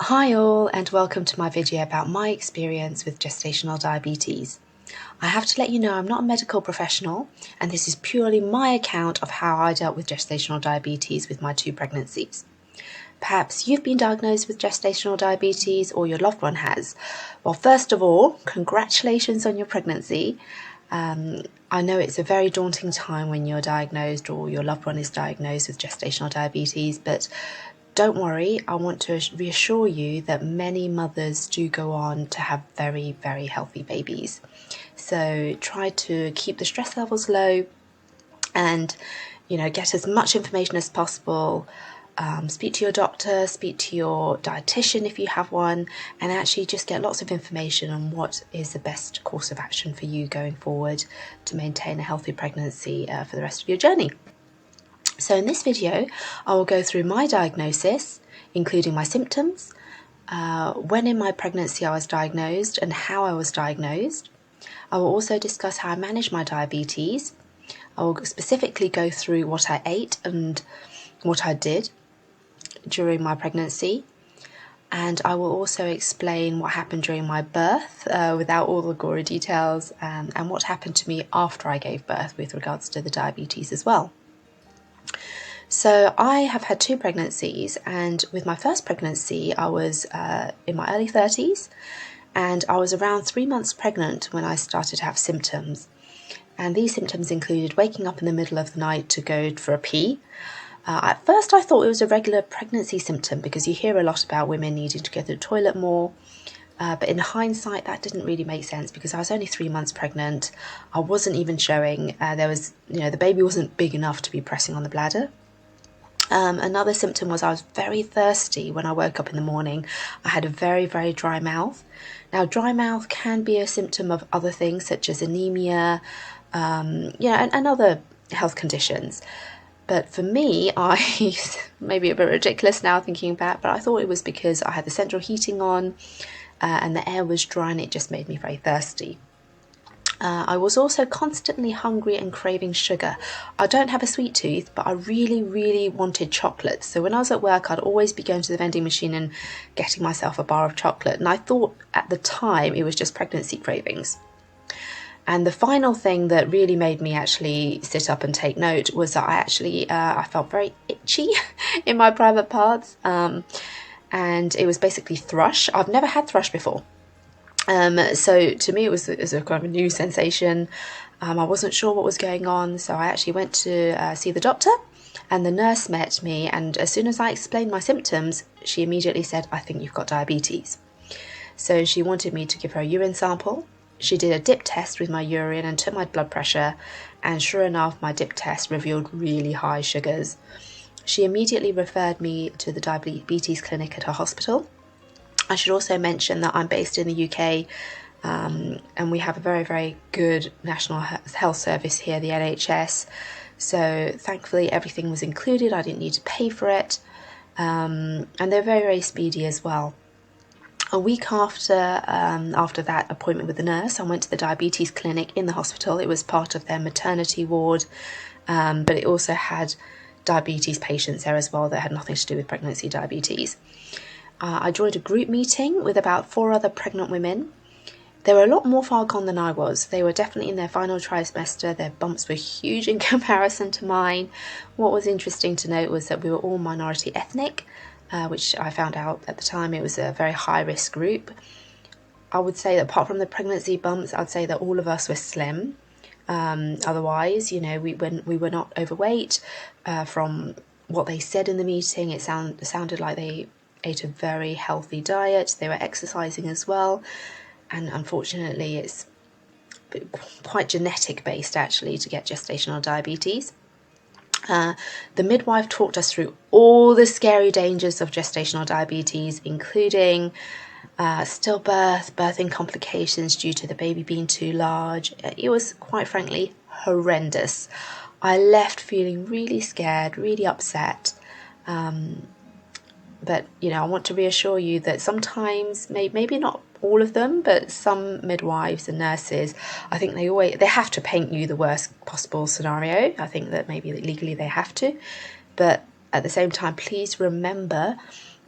Hi all, and welcome to my video about my experience with gestational diabetes. I have to let you know I'm not a medical professional, and this is purely my account of how I dealt with gestational diabetes with my 2 pregnancies. Perhaps you've been diagnosed with gestational diabetes or your loved one has. Well, first of all, congratulations on your pregnancy. I know it's a very daunting time when you're diagnosed or your loved one is diagnosed with gestational diabetes, but don't worry, I want to reassure you that many mothers do go on to have very, very healthy babies. So try to keep the stress levels low and, get as much information as possible. Speak to your doctor, speak to your dietitian if you have one, and actually just get lots of information on what is the best course of action for you going forward to maintain a healthy pregnancy for the rest of your journey. So in this video, I will go through my diagnosis, including my symptoms, when in my pregnancy I was diagnosed and how I was diagnosed. I will also discuss how I manage my diabetes. I will specifically go through what I ate and what I did during my pregnancy. And I will also explain what happened during my birth without all the gory details and what happened to me after I gave birth with regards to the diabetes as well. So I have had 2 pregnancies, and with my first pregnancy I was in my early 30s, and I was around 3 months pregnant when I started to have symptoms. And these symptoms included waking up in the middle of the night to go for a pee. At first I thought it was a regular pregnancy symptom because you hear a lot about women needing to go to the toilet more. But in hindsight, that didn't really make sense because I was only 3 months pregnant. I wasn't even showing. The baby wasn't big enough to be pressing on the bladder. Another symptom was I was very thirsty when I woke up in the morning. I had a very, very dry mouth. Now, dry mouth can be a symptom of other things such as anemia, and other health conditions. But for me, maybe a bit ridiculous now thinking back, but I thought it was because I had the central heating on and the air was dry and it just made me very thirsty. I was also constantly hungry and craving sugar. I don't have a sweet tooth, but I really, really wanted chocolate. So when I was at work, I'd always be going to the vending machine and getting myself a bar of chocolate. And I thought at the time it was just pregnancy cravings. And the final thing that really made me actually sit up and take note was that I felt very itchy in my private parts. And it was basically thrush. I've never had thrush before. So to me it was a kind of a new sensation. I wasn't sure what was going on, so I actually went to see the doctor, and the nurse met me, and as soon as I explained my symptoms, she immediately said, "I think you've got diabetes." So she wanted me to give her a urine sample. She did a dip test with my urine and took my blood pressure, and sure enough, my dip test revealed really high sugars. She immediately referred me to the diabetes clinic at her hospital. I should also mention that I'm based in the UK, and we have a very, very good national health service here, the NHS. So thankfully everything was included. I didn't need to pay for it, and they're very, very speedy as well. A week after that appointment with the nurse, I went to the diabetes clinic in the hospital. It was part of their maternity ward, but it also had diabetes patients there as well that had nothing to do with pregnancy diabetes. I joined a group meeting with about 4 other pregnant women. They were a lot more far gone than I was. They were definitely in their final trimester. Their bumps were huge in comparison to mine. What was interesting to note was that we were all minority ethnic, which I found out at the time it was a very high-risk group. I would say that apart from the pregnancy bumps, I'd say that all of us were slim. Otherwise, we were not overweight. From what they said in the meeting, it sounded like they ate a very healthy diet. They were exercising as well, and unfortunately it's quite genetic based actually to get gestational diabetes. The midwife talked us through all the scary dangers of gestational diabetes, including stillbirth, birthing complications due to the baby being too large. It was quite frankly horrendous. I left feeling really scared, really upset. But, I want to reassure you that sometimes, maybe not all of them, but some midwives and nurses, I think they have to paint you the worst possible scenario. I think that maybe legally they have to. But at the same time, please remember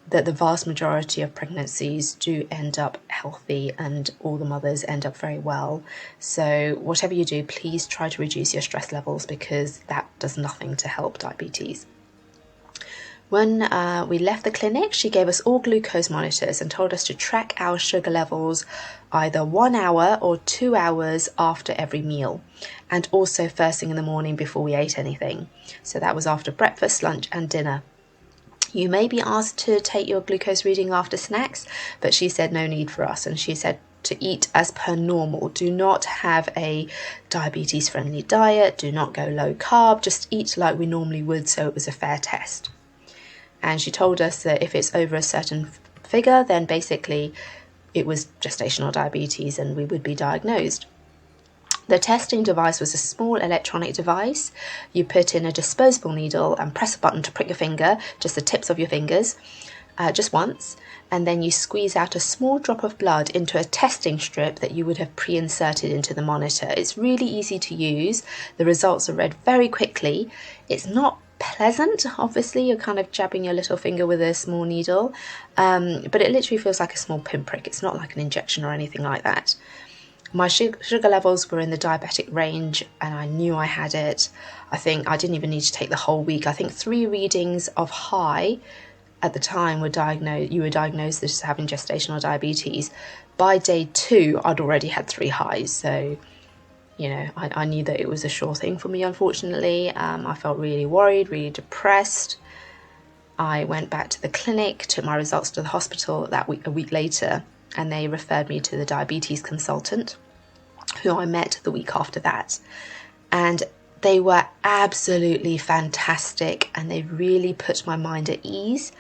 that the vast majority of pregnancies do end up healthy and all the mothers end up very well. So whatever you do, please try to reduce your stress levels, because that does nothing to help diabetes. When we left the clinic, she gave us all glucose monitors and told us to track our sugar levels either 1 hour or 2 hours after every meal, and also first thing in the morning before we ate anything. So that was after breakfast, lunch and dinner. You may be asked to take your glucose reading after snacks, but she said no need for us, and she said to eat as per normal. Do not have a diabetes friendly diet, do not go low carb, just eat like we normally would, so it was a fair test. And she told us that if it's over a certain figure, then basically it was gestational diabetes and we would be diagnosed. The testing device was a small electronic device. You put in a disposable needle and press a button to prick your finger, just the tips of your fingers, just once, and then you squeeze out a small drop of blood into a testing strip that you would have pre-inserted into the monitor. It's really easy to use. The results are read very quickly. It's not pleasant, obviously. You're kind of jabbing your little finger with a small needle, but it literally feels like a small pinprick. It's not like an injection or anything like that. My sugar levels were in the diabetic range and I knew I had it. I think I didn't even need to take the whole week. I think 3 readings of high at the time you were diagnosed as having gestational diabetes. By day 2, I'd already had 3 highs. So, you know, I knew that it was a sure thing for me, unfortunately. I felt really worried, really depressed. I went back to the clinic, took my results to the hospital a week later, and they referred me to the diabetes consultant, who I met the week after that. And they were absolutely fantastic and they really put my mind at ease.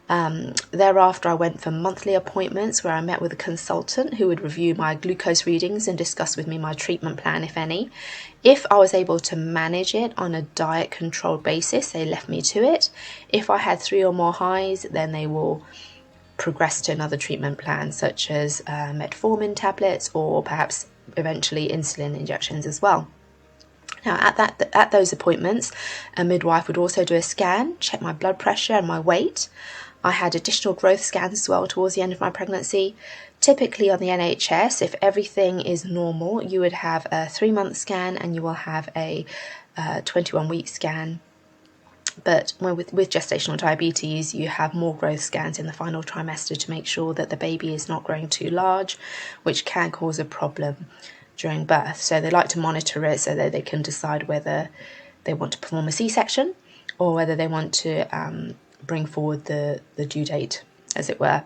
Thereafter, I went for monthly appointments where I met with a consultant who would review my glucose readings and discuss with me my treatment plan, if any. If I was able to manage it on a diet controlled basis, they left me to it. If I had 3 or more highs, then they will progress to another treatment plan, such as metformin tablets or perhaps eventually insulin injections as well. Now, at those appointments, a midwife would also do a scan, check my blood pressure and my weight. I had additional growth scans as well towards the end of my pregnancy. Typically on the NHS, if everything is normal, you would have a 3-month scan and you will have a 21-week scan. But with gestational diabetes, you have more growth scans in the final trimester to make sure that the baby is not growing too large, which can cause a problem during birth. So they like to monitor it so that they can decide whether they want to perform a C-section or whether they want to bring forward the due date, as it were.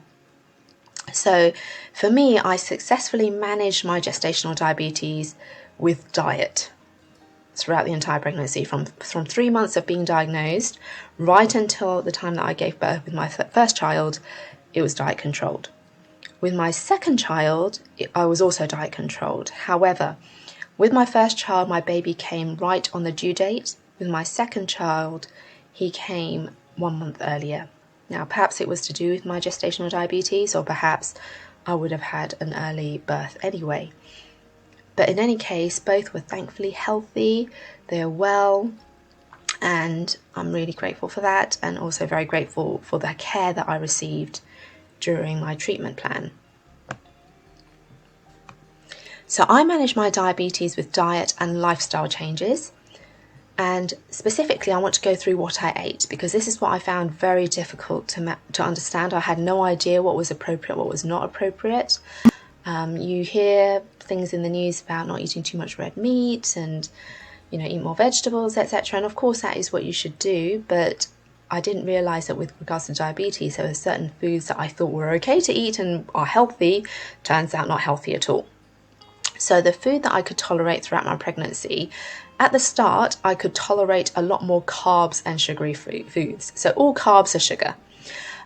So for me, I successfully managed my gestational diabetes with diet throughout the entire pregnancy, from 3 months of being diagnosed right until the time that I gave birth with my first child. It was diet controlled. With my second child, I was also diet controlled. However, with my first child, my baby came right on the due date. With my second child, he came 1 month earlier. Now, perhaps it was to do with my gestational diabetes, or perhaps I would have had an early birth anyway. But in any case, both were thankfully healthy, they are well, and I'm really grateful for that, and also very grateful for the care that I received during my treatment plan. So I manage my diabetes with diet and lifestyle changes, and specifically I want to go through what I ate, because this is what I found very difficult to understand. I had no idea what was appropriate, what was not appropriate. You hear things in the news about not eating too much red meat and, you know, eat more vegetables, etc. And of course that is what you should do, but I didn't realise that with regards to diabetes, there were certain foods that I thought were okay to eat and are healthy, turns out not healthy at all. So the food that I could tolerate throughout my pregnancy, at the start, I could tolerate a lot more carbs and sugary foods. So all carbs are sugar.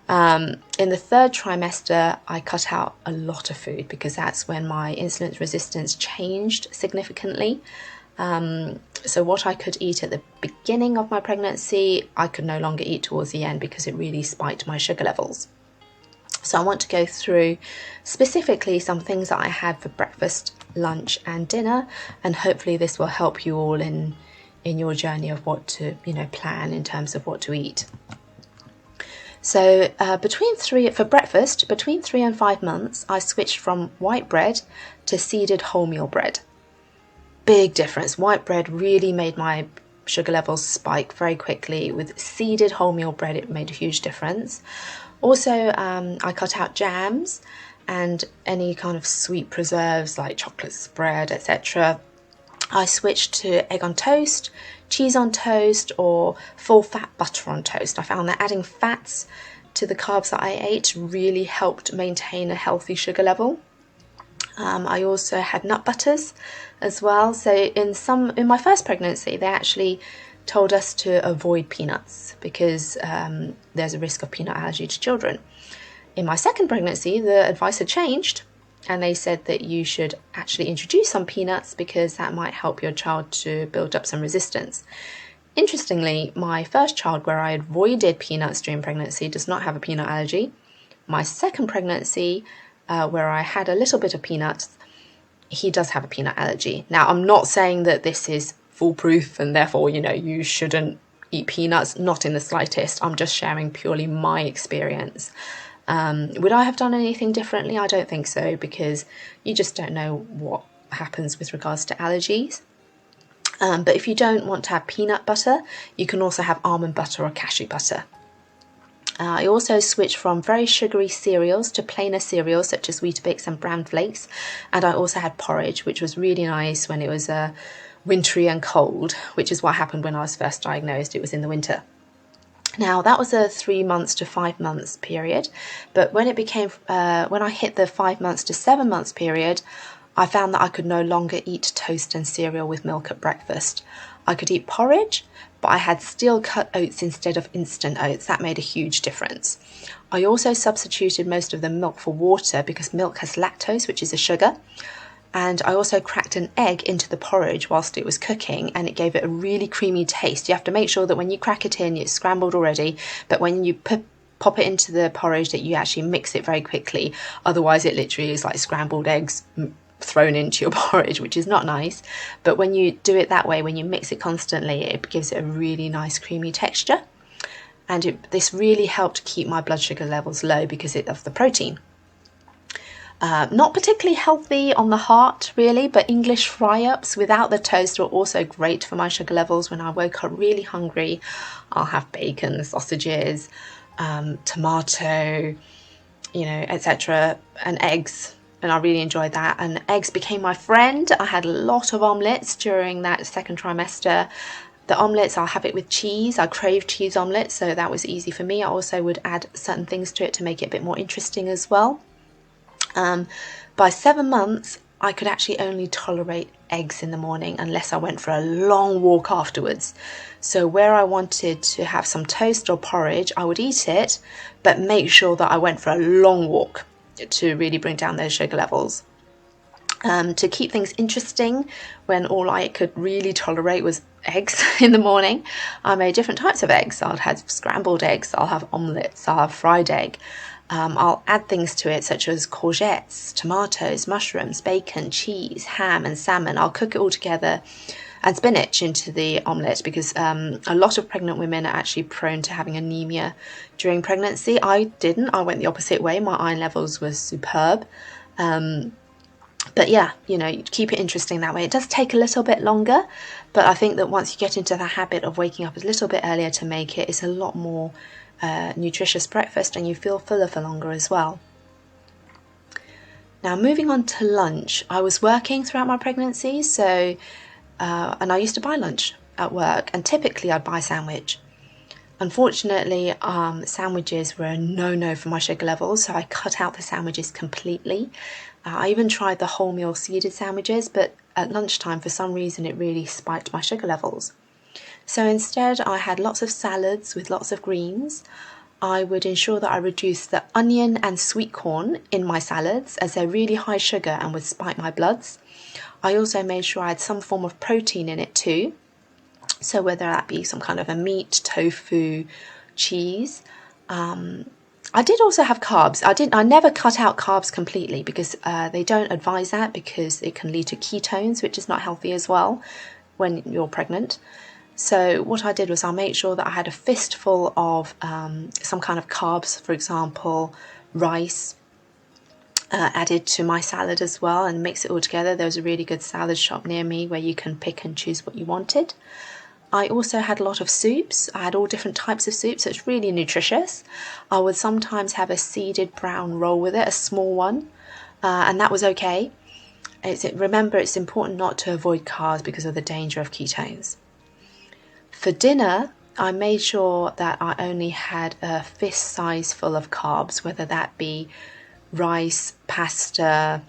In the 3rd trimester, I cut out a lot of food because that's when my insulin resistance changed significantly. So what I could eat at the beginning of my pregnancy, I could no longer eat towards the end because it really spiked my sugar levels. So I want to go through specifically some things that I had for breakfast, lunch and dinner, and hopefully this will help you all in your journey of what to, plan in terms of what to eat. So for breakfast, between 3 and 5 months, I switched from white bread to seeded wholemeal bread. Big difference. White bread really made my sugar levels spike very quickly. With seeded wholemeal bread, it made a huge difference. Also, I cut out jams and any kind of sweet preserves like chocolate spread, etc. I switched to egg on toast, cheese on toast, or full fat butter on toast. I found that adding fats to the carbs that I ate really helped maintain a healthy sugar level. I also had nut butters as well. So in my first pregnancy, they actually told us to avoid peanuts because there's a risk of peanut allergy to children. In my second pregnancy, the advice had changed, and they said that you should actually introduce some peanuts because that might help your child to build up some resistance. Interestingly, my first child, where I avoided peanuts during pregnancy, does not have a peanut allergy. My second pregnancy, where I had a little bit of peanuts, he does have a peanut allergy. Now, I'm not saying that this is foolproof and therefore, you shouldn't eat peanuts, not in the slightest. I'm just sharing purely my experience. Would I have done anything differently? I don't think so, because you just don't know what happens with regards to allergies. But if you don't want to have peanut butter, you can also have almond butter or cashew butter. I also switched from very sugary cereals to plainer cereals such as Weetabix and Bran Flakes, and I also had porridge, which was really nice when it was wintry and cold, which is what happened when I was first diagnosed. It was in the winter. Now, that was a 3 months to 5 months period, but when I hit the 5 months to 7 months period, I found that I could no longer eat toast and cereal with milk at breakfast. I could eat porridge, but I had steel cut oats instead of instant oats. That made a huge difference. I also substituted most of the milk for water because milk has lactose, which is a sugar. And I also cracked an egg into the porridge whilst it was cooking, and it gave it a really creamy taste. You have to make sure that when you crack it in, it's scrambled already, but when you pop it into the porridge, that you actually mix it very quickly. Otherwise, it literally is like scrambled eggs thrown into your porridge, which is not nice. But when you do it that way, when you mix it constantly, it gives it a really nice creamy texture. And this really helped keep my blood sugar levels low because of the protein. Not particularly healthy on the heart, really, but English fry-ups without the toast were also great for my sugar levels. When I woke up really hungry, I'll have bacon, sausages, tomato, etc., and eggs, and I really enjoyed that. And eggs became my friend. I had a lot of omelettes during that second trimester. The omelettes, I'll have it with cheese. I crave cheese omelettes, so that was easy for me. I also would add certain things to it to make it a bit more interesting as well. By 7 months, I could actually only tolerate eggs in the morning unless I went for a long walk afterwards. So where I wanted to have some toast or porridge, I would eat it, but make sure that I went for a long walk to really bring down those sugar levels. To keep things interesting, when all I could really tolerate was eggs in the morning, I made different types of eggs. I'll have scrambled eggs, I'll have omelettes, I'll have fried egg. I'll add things to it such as courgettes, tomatoes, mushrooms, bacon, cheese, ham and salmon. I'll cook it all together, and spinach into the omelette because a lot of pregnant women are actually prone to having anemia during pregnancy. I didn't. I went the opposite way. My iron levels were superb. But yeah, keep it interesting that way. It does take a little bit longer, but I think that once you get into the habit of waking up a little bit earlier to make it, it's a lot more nutritious breakfast, and you feel fuller for longer as well. Now, moving on to lunch, I was working throughout my pregnancy, and I used to buy lunch at work, and typically I'd buy a sandwich. Unfortunately, sandwiches were a no-no for my sugar levels, so I cut out the sandwiches completely. I even tried the wholemeal seeded sandwiches, but at lunchtime, for some reason, it really spiked my sugar levels. So instead, I had lots of salads with lots of greens. I would ensure that I reduced the onion and sweet corn in my salads, as they're really high sugar and would spike my bloods. I also made sure I had some form of protein in it too. So whether that be some kind of a meat, tofu, cheese. I did also have carbs. I never cut out carbs completely because they don't advise that, because it can lead to ketones, which is not healthy as well when you're pregnant. So what I did was I made sure that I had a fistful of some kind of carbs, for example, rice, added to my salad as well, and mix it all together. There was a really good salad shop near me where you can pick and choose what you wanted. I also had a lot of soups. I had all different types of soups, so it's really nutritious. I would sometimes have a seeded brown roll with it, a small one, and that was okay. Remember, it's important not to avoid carbs because of the danger of ketones. For dinner, I made sure that I only had a fist size full of carbs, whether that be rice, pasta,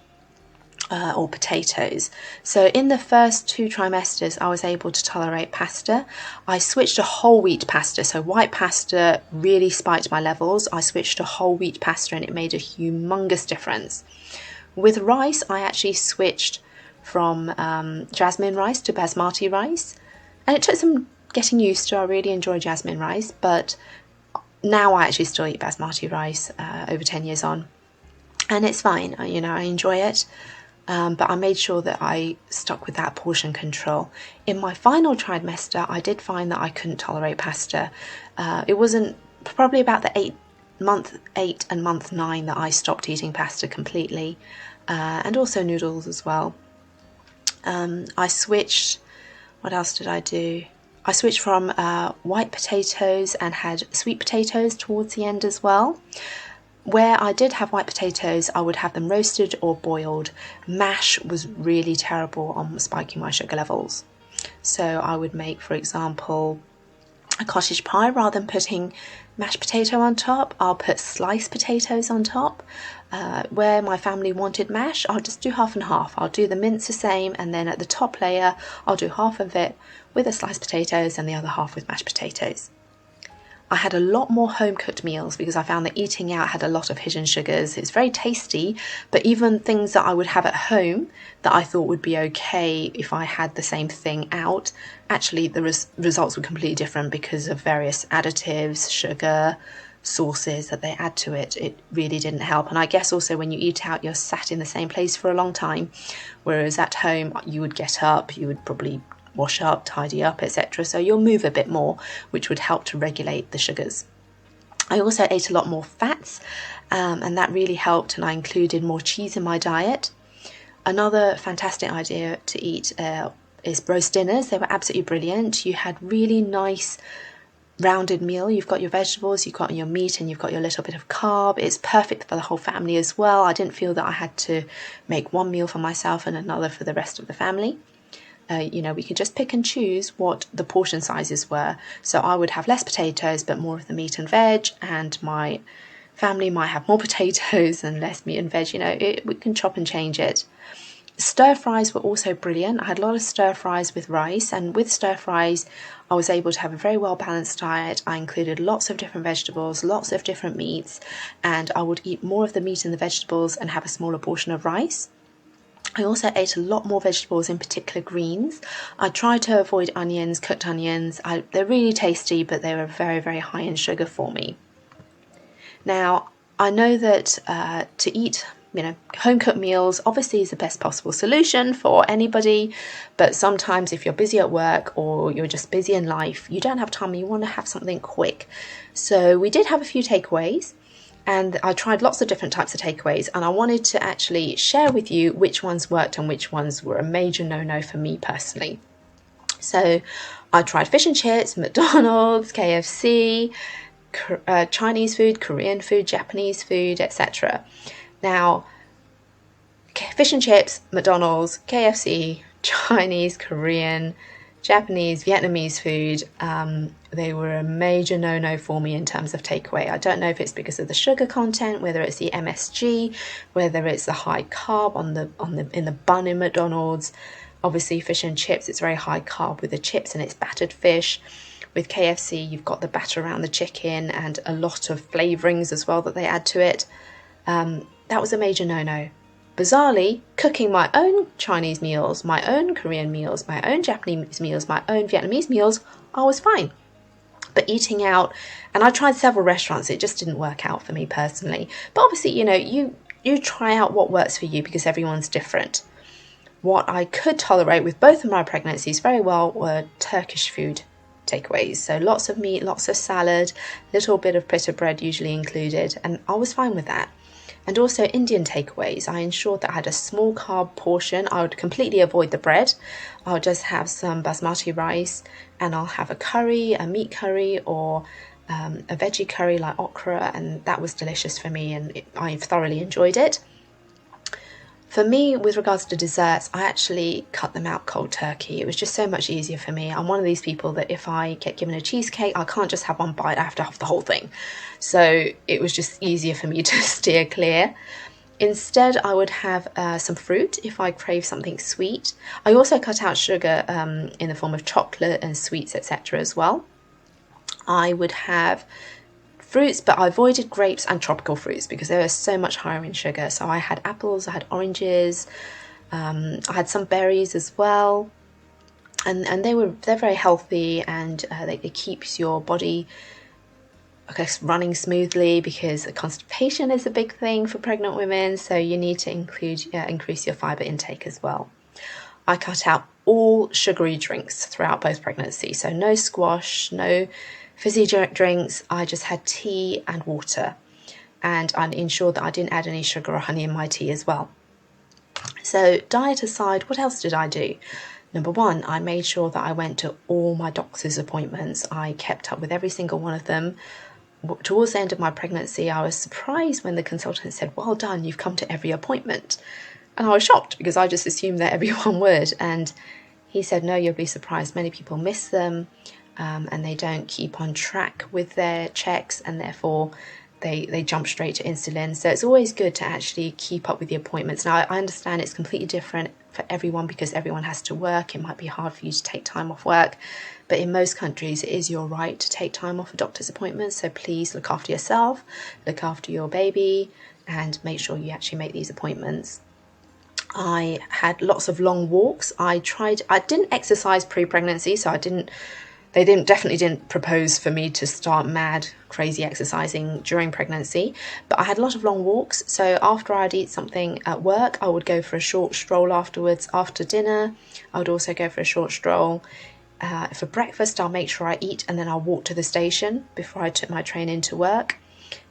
or potatoes. So in the first 2 trimesters, I was able to tolerate pasta. I switched to whole wheat pasta. So white pasta really spiked my levels. I switched to whole wheat pasta and it made a humongous difference. With rice, I actually switched from jasmine rice to basmati rice. And it took some getting used to. I really enjoy jasmine rice, but now I actually still eat basmati rice over 10 years on. And it's fine, I enjoy it. But I made sure that I stuck with that portion control. In my final trimester, I did find that I couldn't tolerate pasta. It wasn't probably about the month 8 and month 9 that I stopped eating pasta completely, and also noodles as well. I switched. What else did I do? I switched from white potatoes and had sweet potatoes towards the end as well. Where I did have white potatoes, I would have them roasted or boiled. Mash was really terrible on spiking my sugar levels. So I would make, for example, a cottage pie. Rather than putting mashed potato on top, I'll put sliced potatoes on top. Where my family wanted mash, I'll just do half and half. I'll do the mince the same, and then at the top layer, I'll do half of it with the sliced potatoes and the other half with mashed potatoes. I had a lot more home-cooked meals because I found that eating out had a lot of hidden sugars. It's very tasty, but even things that I would have at home that I thought would be okay if I had the same thing out, actually the results were completely different because of various additives, sugar, sauces that they add to it. It really didn't help. And I guess also when you eat out, you're sat in the same place for a long time, whereas at home you would get up, you would probably wash up, tidy up, etc. So you'll move a bit more, which would help to regulate the sugars. I also ate a lot more fats, and that really helped, and I included more cheese in my diet. Another fantastic idea to eat is roast dinners. They were absolutely brilliant. You had really nice rounded meal. You've got your vegetables, you've got your meat, and you've got your little bit of carb. It's perfect for the whole family as well. I didn't feel that I had to make one meal for myself and another for the rest of the family. We could just pick and choose what the portion sizes were. So I would have less potatoes but more of the meat and veg, and my family might have more potatoes and less meat and veg. We can chop and change it. Stir fries were also brilliant. I had a lot of stir fries with rice, and with stir fries I was able to have a very well balanced diet. I included lots of different vegetables, lots of different meats, and I would eat more of the meat and the vegetables and have a smaller portion of rice. I also ate a lot more vegetables, in particular greens. I tried to avoid onions, cooked onions. They're really tasty, but they were very, very high in sugar for me. Now, I know that to eat home-cooked meals obviously is the best possible solution for anybody, but sometimes if you're busy at work or you're just busy in life, you don't have time, you want to have something quick. So we did have a few takeaways, and I tried lots of different types of takeaways, and I wanted to actually share with you which ones worked and which ones were a major no-no for me personally. So I tried fish and chips, McDonald's, KFC, Chinese food, Korean food, Japanese food, etc. Now, fish and chips, McDonald's, KFC, Chinese, Korean, Japanese, Vietnamese food, they were a major no-no for me in terms of takeaway. I don't know if it's because of the sugar content, whether it's the MSG, whether it's the high carb in the bun in McDonald's. Obviously, fish and chips, it's very high carb with the chips and it's battered fish. With KFC, you've got the batter around the chicken and a lot of flavourings as well that they add to it. That was a major no-no. Bizarrely, cooking my own Chinese meals, my own Korean meals, my own Japanese meals, my own Vietnamese meals, I was fine. But eating out, and I tried several restaurants, it just didn't work out for me personally. But obviously, you try out what works for you because everyone's different. What I could tolerate with both of my pregnancies very well were Turkish food. takeaways. So lots of meat, lots of salad, little bit of pita bread usually included, and I was fine with that. And also Indian takeaways, I ensured that I had a small carb portion. I would completely avoid the bread. I'll just have some basmati rice, and I'll have a curry, a meat curry, or a veggie curry like okra, and that was delicious for me, and I thoroughly enjoyed it. For me, with regards to desserts, I actually cut them out cold turkey. It was just so much easier for me. I'm one of these people that if I get given a cheesecake, I can't just have one bite, I have to have the whole thing. So it was just easier for me to steer clear. Instead, I would have some fruit if I crave something sweet. I also cut out sugar in the form of chocolate and sweets, etc. as well. I would have fruits, but I avoided grapes and tropical fruits because they were so much higher in sugar. So I had apples, I had oranges, I had some berries as well, and they're very healthy, and it keeps your body, I guess, running smoothly, because constipation is a big thing for pregnant women. So you need to increase your fiber intake as well. I cut out all sugary drinks throughout both pregnancies, so no squash, no fizzy drinks. I just had tea and water, and I ensured that I didn't add any sugar or honey in my tea as well. So diet aside, what else did I do? Number one, I made sure that I went to all my doctor's appointments. I kept up with every single one of them. Towards the end of my pregnancy, I was surprised when the consultant said, "Well done, you've come to every appointment." And I was shocked because I just assumed that everyone would. And he said, "No, you'll be surprised. Many people miss them, and they don't keep on track with their checks, and therefore they jump straight to insulin." So it's always good to actually keep up with the appointments. Now, I understand it's completely different for everyone because everyone has to work. It might be hard for you to take time off work. But in most countries, it is your right to take time off for doctor's appointments. So please look after yourself, look after your baby, and make sure you actually make these appointments. I had lots of long walks. I didn't exercise pre-pregnancy, so they definitely didn't propose for me to start mad, crazy exercising during pregnancy, but I had a lot of long walks. So after I'd eat something at work, I would go for a short stroll afterwards. After dinner, I would also go for a short stroll. For breakfast, I'll make sure I eat, and then I'll walk to the station before I took my train into work.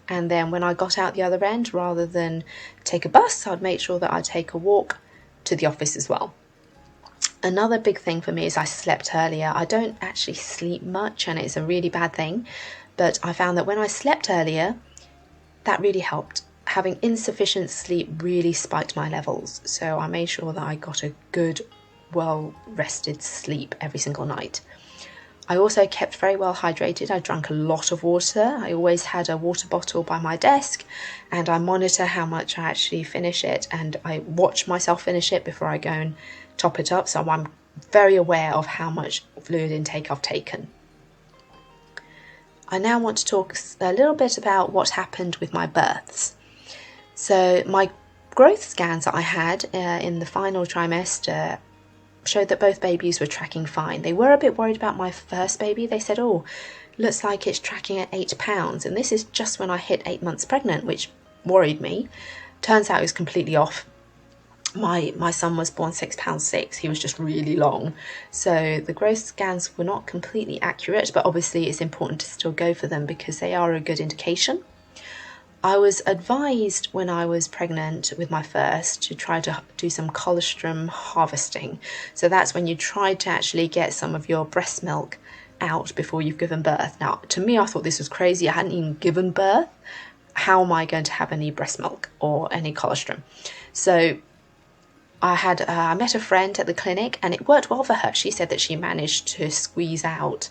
And then when I got out the other end, rather than take a bus, I'd make sure that I take a walk to the office as well. Another big thing for me is I slept earlier. I don't actually sleep much, and it's a really bad thing, but I found that when I slept earlier, that really helped. Having insufficient sleep really spiked my levels, so I made sure that I got a good, well-rested sleep every single night. I also kept very well hydrated. I drank a lot of water. I always had a water bottle by my desk, and I monitor how much I actually finish it, and I watch myself finish it before I go and top it up, so I'm very aware of how much fluid intake I've taken. I now want to talk a little bit about what happened with my births. So my growth scans that I had in the final trimester showed that both babies were tracking fine. They were a bit worried about my first baby. They said, "Oh, looks like it's tracking at 8 pounds." And this is just when I hit 8 months pregnant, which worried me. Turns out it was completely off. My son was born 6 pounds 6. He was just really long. So the growth scans were not completely accurate, but obviously it's important to still go for them because they are a good indication. I was advised when I was pregnant with my first to try to do some colostrum harvesting. So that's when you try to actually get some of your breast milk out before you've given birth. Now, to me, I thought this was crazy. I hadn't even given birth. How am I going to have any breast milk or any colostrum? So I met a friend at the clinic, and it worked well for her. She said that she managed to squeeze out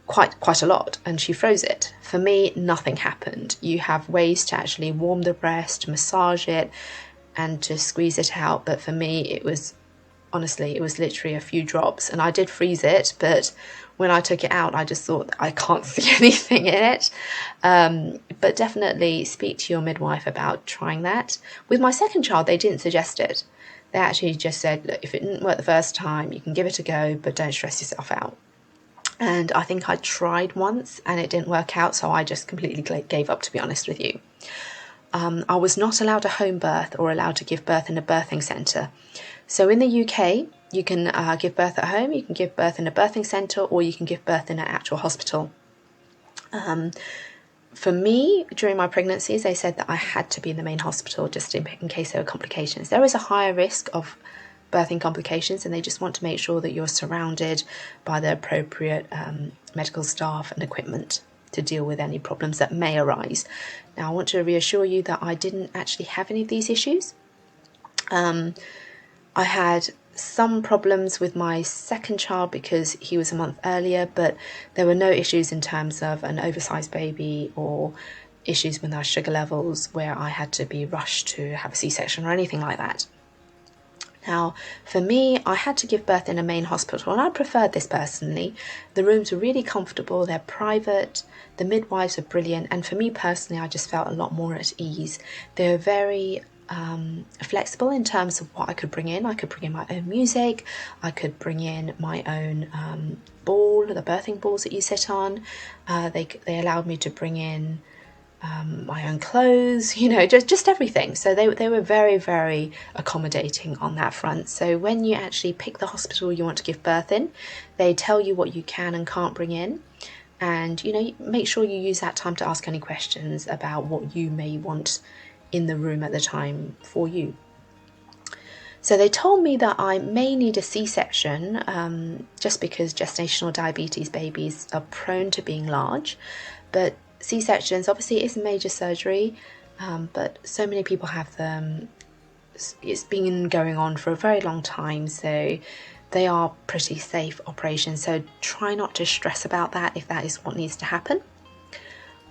quite a lot, and she froze it. For me, nothing happened. You have ways to actually warm the breast, massage it, and to squeeze it out, but for me it was literally a few drops, and I did freeze it, but when I took it out I just thought, I can't see anything in it. But definitely speak to your midwife about trying that. With my second child, they didn't suggest it. They actually just said, look, if it didn't work the first time, you can give it a go, but don't stress yourself out. And I think I tried once and it didn't work out, so I just completely gave up, to be honest with you. I was not allowed a home birth or allowed to give birth in a birthing centre. So in the UK, You can give birth at home, you can give birth in a birthing centre, or you can give birth in an actual hospital. For me, during my pregnancies, they said that I had to be in the main hospital just in case there were complications. There is a higher risk of birthing complications, and they just want to make sure that you're surrounded by the appropriate medical staff and equipment to deal with any problems that may arise. Now, I want to reassure you that I didn't actually have any of these issues. I had some problems with my second child because he was a month earlier, but there were no issues in terms of an oversized baby or issues with our sugar levels where I had to be rushed to have a C-section or anything like that. Now, for me, I had to give birth in a main hospital, and I preferred this personally. The rooms were really comfortable, they're private, the midwives are brilliant, and for me personally, I just felt a lot more at ease. They were very flexible in terms of what I could bring in. I could bring in my own music, I could bring in my own ball, the birthing balls that you sit on. They allowed me to bring in my own clothes, just everything. So they were very, very accommodating on that front. So when you actually pick the hospital you want to give birth in, they tell you what you can and can't bring in. And, make sure you use that time to ask any questions about what you may want in the room at the time for you. So they told me that I may need a C-section just because gestational diabetes babies are prone to being large. But C-sections, obviously, is major surgery, but so many people have them. It's been going on for a very long time, so they are pretty safe operations. So try not to stress about that if that is what needs to happen.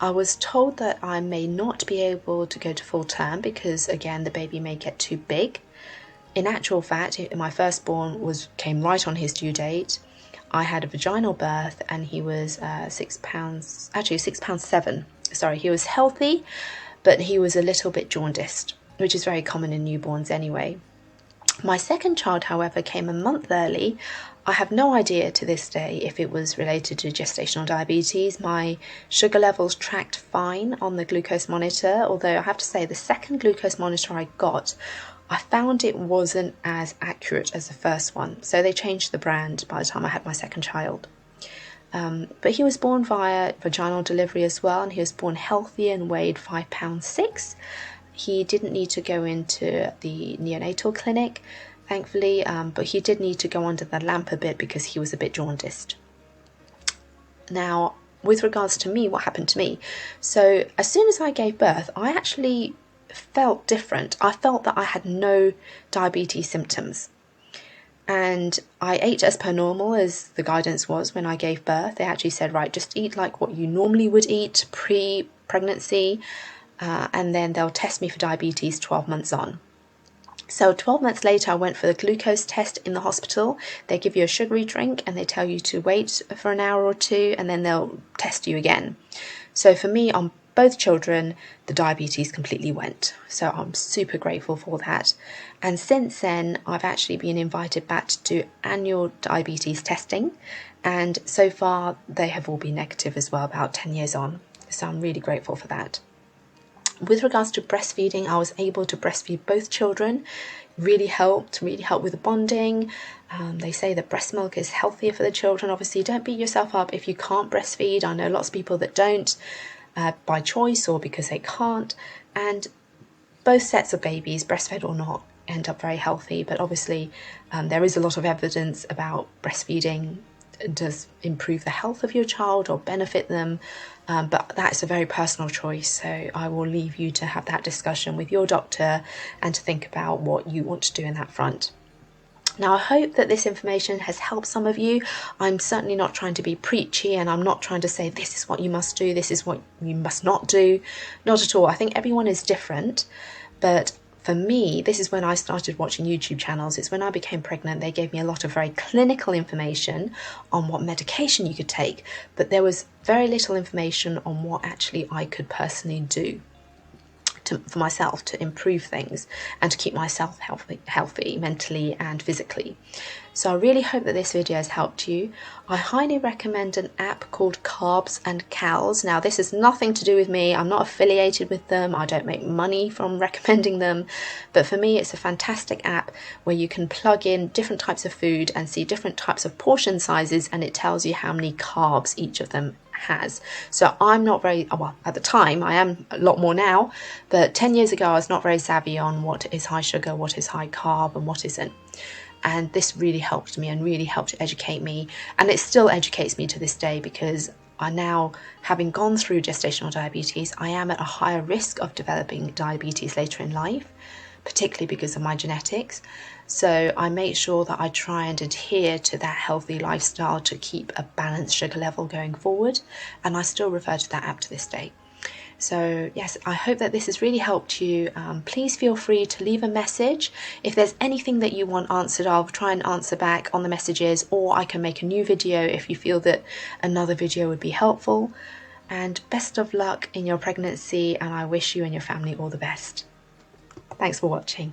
I was told that I may not be able to go to full term because, again, the baby may get too big. In actual fact, my firstborn came right on his due date. I had a vaginal birth and he was 6 pounds, actually 6 pounds 7. Sorry, he was healthy, but he was a little bit jaundiced, which is very common in newborns anyway. My second child, however, came a month early. I have no idea to this day if it was related to gestational diabetes. My sugar levels tracked fine on the glucose monitor, although I have to say the second glucose monitor I got, I found it wasn't as accurate as the first one. So they changed the brand by the time I had my second child. But he was born via vaginal delivery as well, and he was born healthy and weighed 5 pounds 6. He didn't need to go into the neonatal clinic, thankfully, but he did need to go under the lamp a bit because he was a bit jaundiced. Now, with regards to me, what happened to me? So as soon as I gave birth, I actually felt different. I felt that I had no diabetes symptoms. And I ate as per normal as the guidance was when I gave birth. They actually said, right, just eat like what you normally would eat pre-pregnancy, and then they'll test me for diabetes 12 months on. So 12 months later, I went for the glucose test in the hospital. They give you a sugary drink and they tell you to wait for an hour or two, and then they'll test you again. So for me, on both children, the diabetes completely went. So I'm super grateful for that. And since then, I've actually been invited back to do annual diabetes testing. And so far, they have all been negative as well, about 10 years on. So I'm really grateful for that. With regards to breastfeeding, I was able to breastfeed both children. Really helped with the bonding. They say that breast milk is healthier for the children. Obviously, don't beat yourself up if you can't breastfeed. I know lots of people that don't by choice or because they can't. And both sets of babies, breastfed or not, end up very healthy. But obviously, there is a lot of evidence about breastfeeding does improve the health of your child or benefit them, but that's a very personal choice, so I will leave you to have that discussion with your doctor and to think about what you want to do in that front. Now, I hope that this information has helped some of you. I'm certainly not trying to be preachy, and I'm not trying to say this is what you must do, this is what you must not do. Not at all. I think everyone is different, but for me, this is when I started watching YouTube channels. It's when I became pregnant. They gave me a lot of very clinical information on what medication you could take, but there was very little information on what actually I could personally do for myself to improve things and to keep myself healthy mentally and physically. So I really hope that this video has helped you. I highly recommend an app called Carbs and Cows. Now, this has nothing to do with me. I'm not affiliated with them. I don't make money from recommending them. But for me, it's a fantastic app where you can plug in different types of food and see different types of portion sizes, and it tells you how many carbs each of them has. So I'm not very, well, at the time, I am a lot more now, but 10 years ago I was not very savvy on what is high sugar, what is high carb, and what isn't. And this really helped me and really helped to educate me, and it still educates me to this day, because I now, having gone through gestational diabetes, I am at a higher risk of developing diabetes later in life, particularly because of my genetics. So I make sure that I try and adhere to that healthy lifestyle to keep a balanced sugar level going forward, and I still refer to that app to this day. So yes, I hope that this has really helped you. Please feel free to leave a message. If there's anything that you want answered, I'll try and answer back on the messages, or I can make a new video if you feel that another video would be helpful. And best of luck in your pregnancy, and I wish you and your family all the best. Thanks for watching.